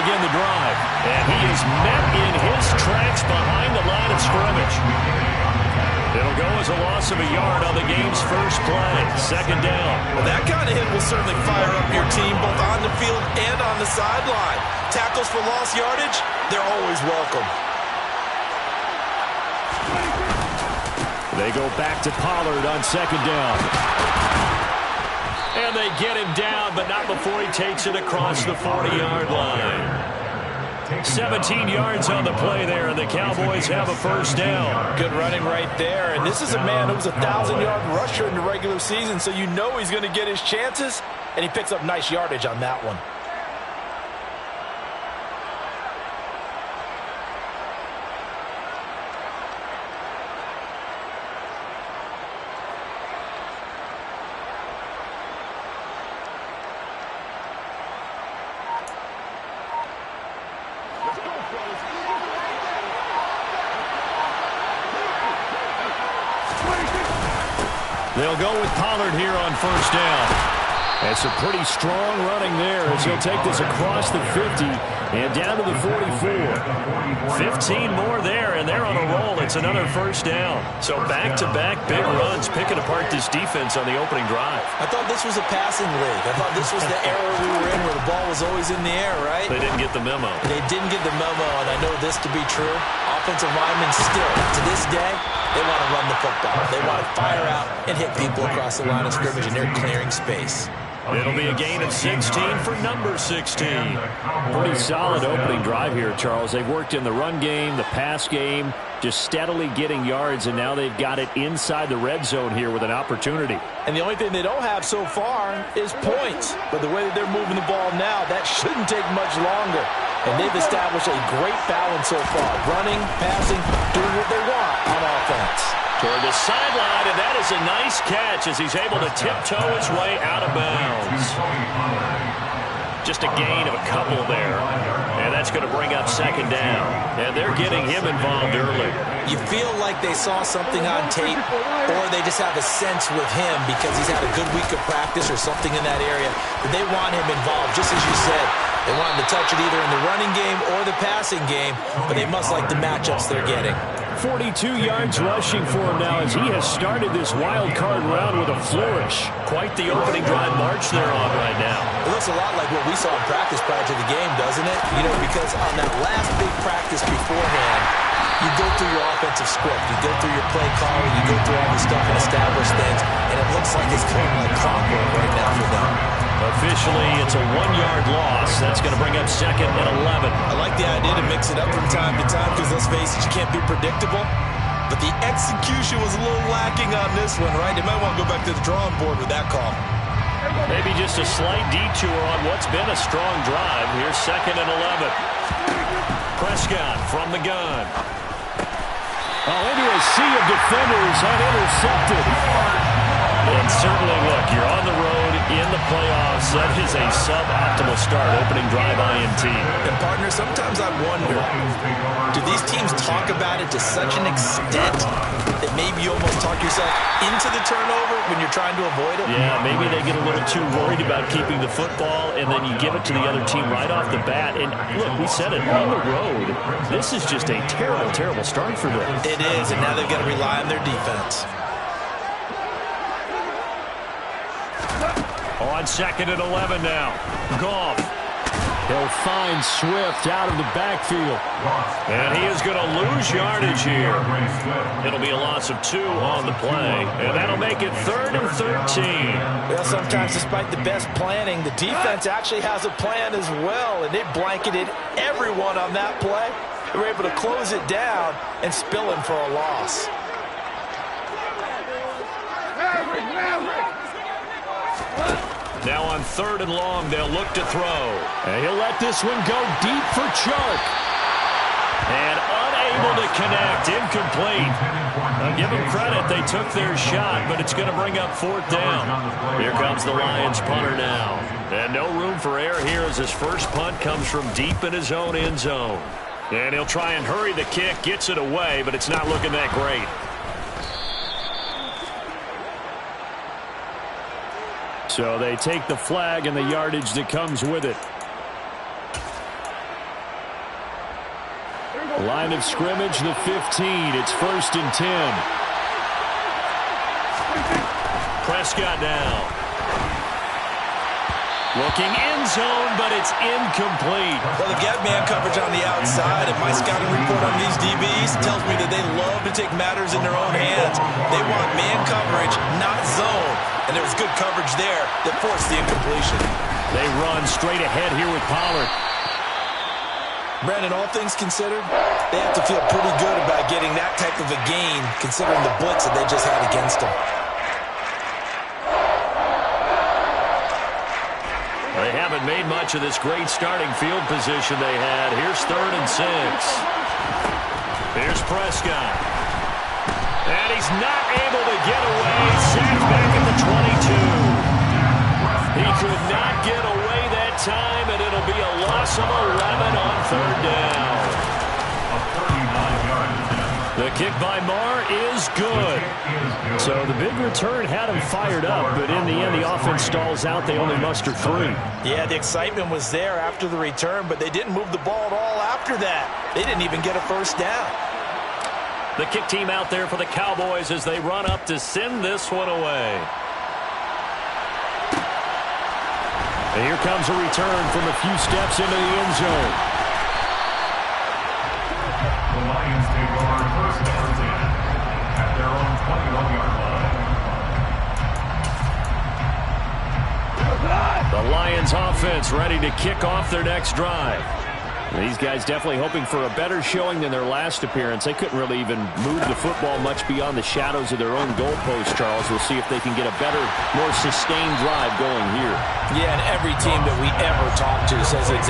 begin the drive. And he is met in his tracks behind the line of scrimmage. It'll go as a loss of a yard on the game's first play. Second down. Well, that kind of hit will certainly fire up your team both on the field and on the sideline. Tackles for lost yardage, they're always welcome. They go back to Pollard on second down. And they get him down, but not before he takes it across the 40-yard line. 17 yards on the play there, and the Cowboys have a first down. Good running right there. And this is a man who was a 1,000-yard rusher in the regular season, so you know he's going to get his chances, and he picks up nice yardage on that one. They'll go with Pollard here on first down. That's a pretty strong running there as he'll take this across the 50 and down to the 44. 15 more there, and they're on a roll. It's another first down. So back-to-back big runs, picking apart this defense on the opening drive. I thought this was a passing league. I thought this was the era we were in where the ball was always in the air, right? They didn't get the memo. They didn't get the memo, and I know this to be true. Offensive linemen still, to this day, they want to run the football. They want to fire out and hit people across the line of scrimmage, and they're clearing space. It'll be a gain of 16 for number 16. Pretty solid opening drive here, Charles. They've worked in the run game, the pass game, just steadily getting yards, and now they've got it inside the red zone here with an opportunity. And the only thing they don't have so far is points. But the way that they're moving the ball now, that shouldn't take much longer. And they've established a great balance so far. Running, passing, doing what they want on offense. Toward the sideline, and that is a nice catch as he's able to tiptoe his way out of bounds. Just a gain of a couple there. And that's going to bring up second down. And they're getting him involved early. You feel like they saw something on tape, or they just have a sense with him because he's had a good week of practice or something in that area. But they want him involved, just as you said. They want him to touch it either in the running game or the passing game, but they must like the matchups they're getting. 42 yards rushing for him now as he has started this wild card round with a flourish. Quite the opening drive march they're on right now. It looks a lot like what we saw in practice prior to the game, doesn't it? You know, because on that last big practice beforehand, you go through your offensive script, you go through your play calling, you go through all this stuff and establish things, and it looks like it's coming like clockwork right now for them. Officially, it's a 1-yard loss. That's going to bring up second and 11. I like the idea to mix it up from time to time because, let's face it, you can't be predictable. But the execution was a little lacking on this one, right? They might want to go back to the drawing board with that call. Maybe just a slight detour on what's been a strong drive. Here's second and 11. Prescott from the gun. Oh, into a sea of defenders and intercepted. And certainly, look, you're on the road in the playoffs. That is a suboptimal start, opening drive INT. And, partner, sometimes I wonder, do these teams talk about it to such an extent that maybe you almost talk yourself into the turnover when you're trying to avoid it? Yeah, maybe they get a little too worried about keeping the football, and then you give it to the other team right off the bat. And, look, we said it, on the road, this is just a terrible, terrible start for them. It is, and now they've got to rely on their defense. On second and 11 now. Goff. He'll find Swift out of the backfield. And he is going to lose yardage here. It'll be a loss of 2 on the play. And that'll make it 3rd and 13. Well, sometimes despite the best planning, the defense actually has a plan as well. And they blanketed everyone on that play. They were able to close it down and spill him for a loss. Now on 3rd and long, they'll look to throw. And he'll let this one go deep for Chark. And unable to connect, incomplete. I'll give them credit, they took their shot, but it's going to bring up 4th down. Here comes the Lions punter now. And no room for error here as his first punt comes from deep in his own end zone. And he'll try and hurry the kick, gets it away, but it's not looking that great. So they take the flag and the yardage that comes with it. Line of scrimmage, the 15. It's 1st and 10. Prescott now. Looking end zone, but it's incomplete. Well, they've got man coverage on the outside, and my scouting report on these DBs tells me that they love to take matters in their own hands. They want man coverage, not zone. And there was good coverage there that forced the incompletion. They run straight ahead here with Pollard. Brandon, all things considered, they have to feel pretty good about getting that type of a gain, considering the blitz that they just had against them. They haven't made much of this great starting field position they had. Here's 3rd and 6. Here's Prescott. And he's not able to get away. Sacked back at the 22. He could not get away that time, and it'll be a loss of 11 on 3rd down. The kick by Marr is good. So the big return had him fired up, but in the end, the offense stalls out. They only mustered 3. Yeah, the excitement was there after the return, but they didn't move the ball at all after that. They didn't even get a 1st down. The kick team out there for the Cowboys as they run up to send this one away. And here comes a return from a few steps into the end zone. The Lions take over 1st and 10 at their own 21-yard line. The Lions offense ready to kick off their next drive. These guys definitely hoping for a better showing than their last appearance. They couldn't really even move the football much beyond the shadows of their own goalpost, Charles. We'll see if they can get a better, more sustained drive going here. Yeah, and every team that we ever talk to says exactly